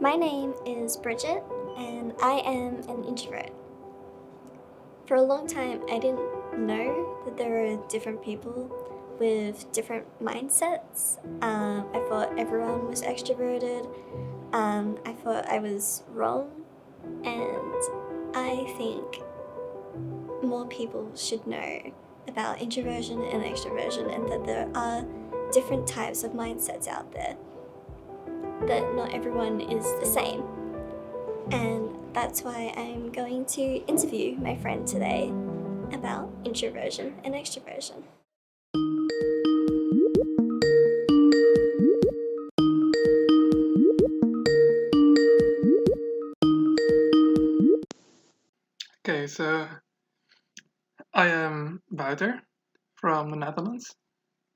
My name is Bridget, and I am an introvert. For a long time, I didn't know that there were different people with different mindsets. I thought everyone was extroverted. I thought I was wrong, and I think more people should know about introversion and extroversion, and that there are different types of mindsets out there, that not everyone is the same. And that's why I'm going to interview my friend today about introversion and extroversion. Okay, so I am Wouter from the Netherlands,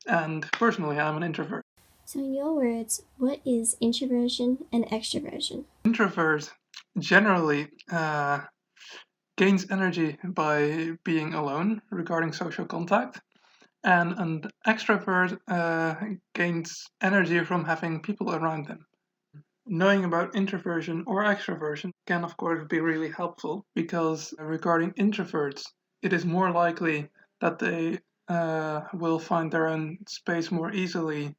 and personally I'm an introvert. So in your words, what is introversion and extroversion? Introvert generally gains energy by being alone regarding social contact, and an extrovert gains energy from having people around them. Knowing about introversion or extroversion can, of course, be really helpful because regarding introverts, it is more likely that they will find their own space more easily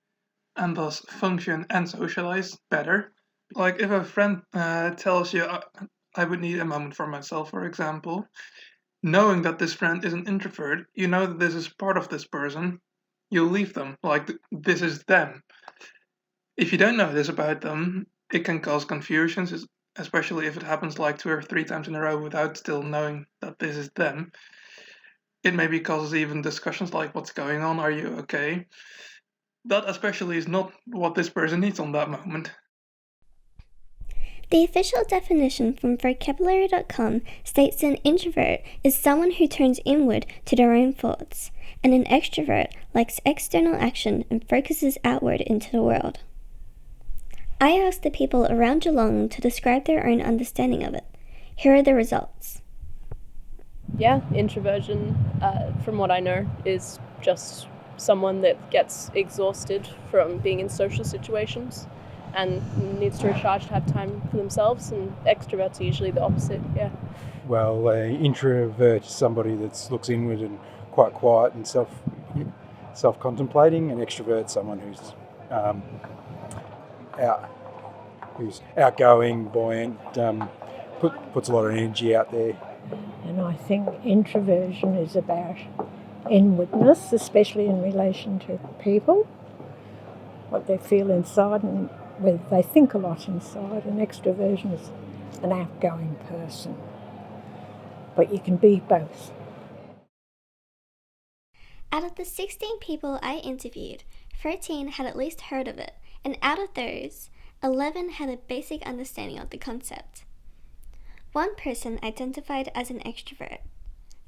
and thus function and socialize better. Like if a friend tells you, I would need a moment for myself, for example, knowing that this friend is an introvert, you know that this is part of this person, you'll leave them. Like this is them. If you don't know this about them, it can cause confusions, especially if it happens like 2 or 3 times in a row without still knowing that this is them. It maybe causes even discussions like, what's going on? Are you okay? That especially is not what this person needs on that moment. The official definition from vocabulary.com states an introvert is someone who turns inward to their own thoughts, and an extrovert likes external action and focuses outward into the world. I asked the people around Geelong to describe their own understanding of it. Here are the results. Yeah, introversion, from what I know, is just someone that gets exhausted from being in social situations and needs to recharge to have time for themselves, and extroverts are usually the opposite, yeah. Well, an introvert is somebody that looks inward and quite quiet and self-contemplating. An extrovert, someone who's outgoing, buoyant, puts a lot of energy out there. And I think introversion is about inwardness, especially in relation to people, what they feel inside and whether they think a lot inside. And extroversion is an outgoing person. But you can be both. Out of the 16 people I interviewed, 13 had at least heard of it, and out of those, 11 had a basic understanding of the concept. One person identified as an extrovert,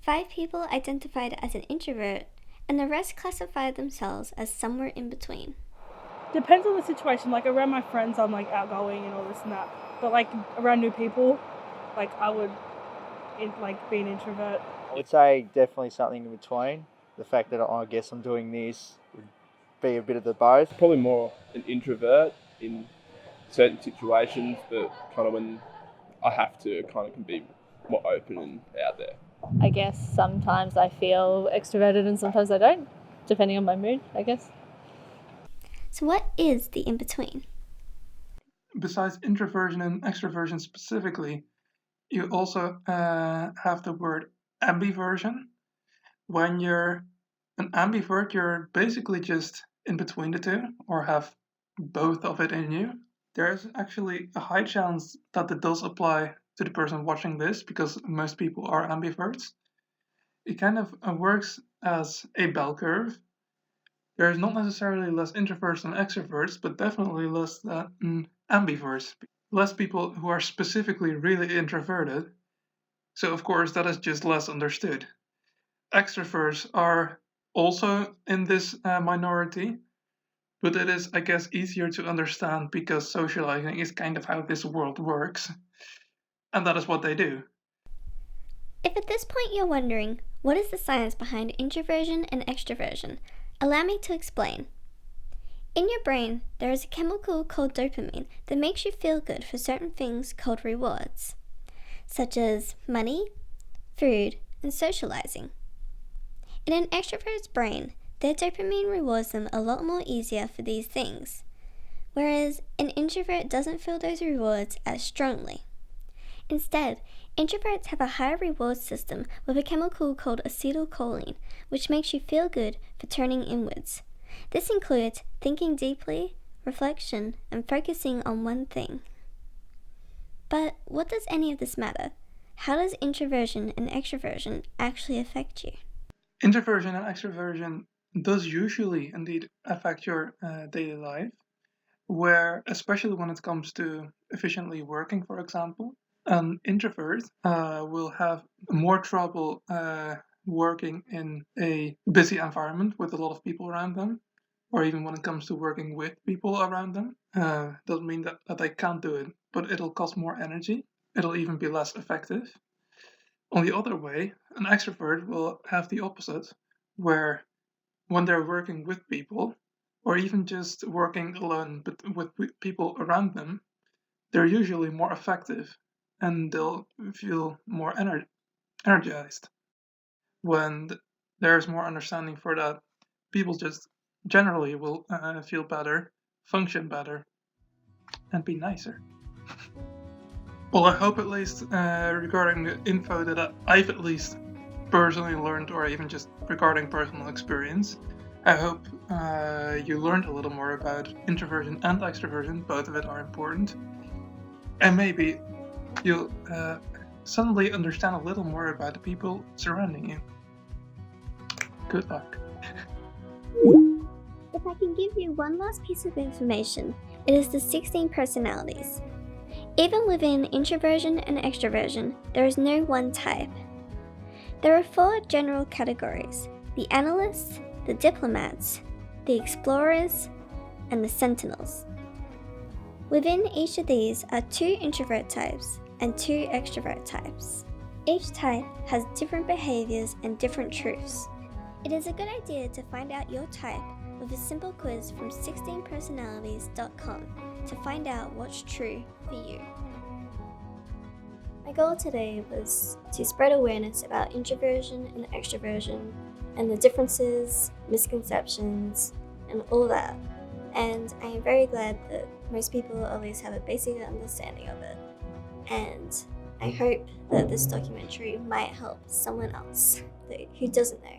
5 people identified as an introvert, and the rest classified themselves as somewhere in between. Depends on the situation. Like around my friends, I'm like outgoing and all this and that. But like around new people, like I would be an introvert. I would say definitely something in between. The fact that I guess I'm doing this would be a bit of the both. Probably more an introvert in certain situations, but kind of when I have to, kind of can be more open and out there. I guess sometimes I feel extroverted and sometimes I don't, depending on my mood, I guess. So what is the in-between? Besides introversion and extroversion specifically, you also have the word ambiversion. When you're an ambivert, you're basically just in between the two, or have both of it in you. There's actually a high chance that it does apply to the person watching this, because most people are ambiverts. It kind of works as a bell curve. There's not necessarily less introverts than extroverts, but definitely less than ambiverts. Less people who are specifically really introverted. So of course that is just less understood. Extroverts are also in this minority, but it is, I guess, easier to understand because socializing is kind of how this world works. And that is what they do. If at this point you're wondering, what is the science behind introversion and extroversion? Allow me to explain. In your brain, there is a chemical called dopamine that makes you feel good for certain things called rewards, such as money, food, and socializing. In an extrovert's brain, their dopamine rewards them a lot more easier for these things, whereas an introvert doesn't feel those rewards as strongly. Instead, introverts have a higher reward system with a chemical called acetylcholine, which makes you feel good for turning inwards. This includes thinking deeply, reflection, and focusing on one thing. But what does any of this matter? How does introversion and extroversion actually affect you? Introversion and extroversion does usually indeed affect your daily life, where, especially when it comes to efficiently working, for example, an introvert will have more trouble working in a busy environment with a lot of people around them, or even when it comes to working with people around them. Doesn't mean that they can't do it, but it'll cost more energy. It'll even be less effective. On the other way, an extrovert will have the opposite, where when they're working with people, or even just working alone but with people around them, they're usually more effective and they'll feel more energized. When there's more understanding for that, people just generally will feel better, function better, and be nicer. Well, I hope at least regarding the info that I've at least personally learned, or even just regarding personal experience, I hope you learned a little more about introversion and extroversion. Both of it are important. And maybe you'll suddenly understand a little more about the people surrounding you. Good luck. If I can give you one last piece of information, it is the 16 personalities. Even within introversion and extroversion, there is no one type. There are 4 general categories: the analysts, the diplomats, the explorers, and the sentinels. Within each of these are 2 introvert types and 2 extrovert types. Each type has different behaviors and different truths. It is a good idea to find out your type with a simple quiz from 16personalities.com to find out what's true for you. My goal today was to spread awareness about introversion and extroversion and the differences, misconceptions, and all that. And I am very glad that most people at least have a basic understanding of it. And I hope that this documentary might help someone else who doesn't know.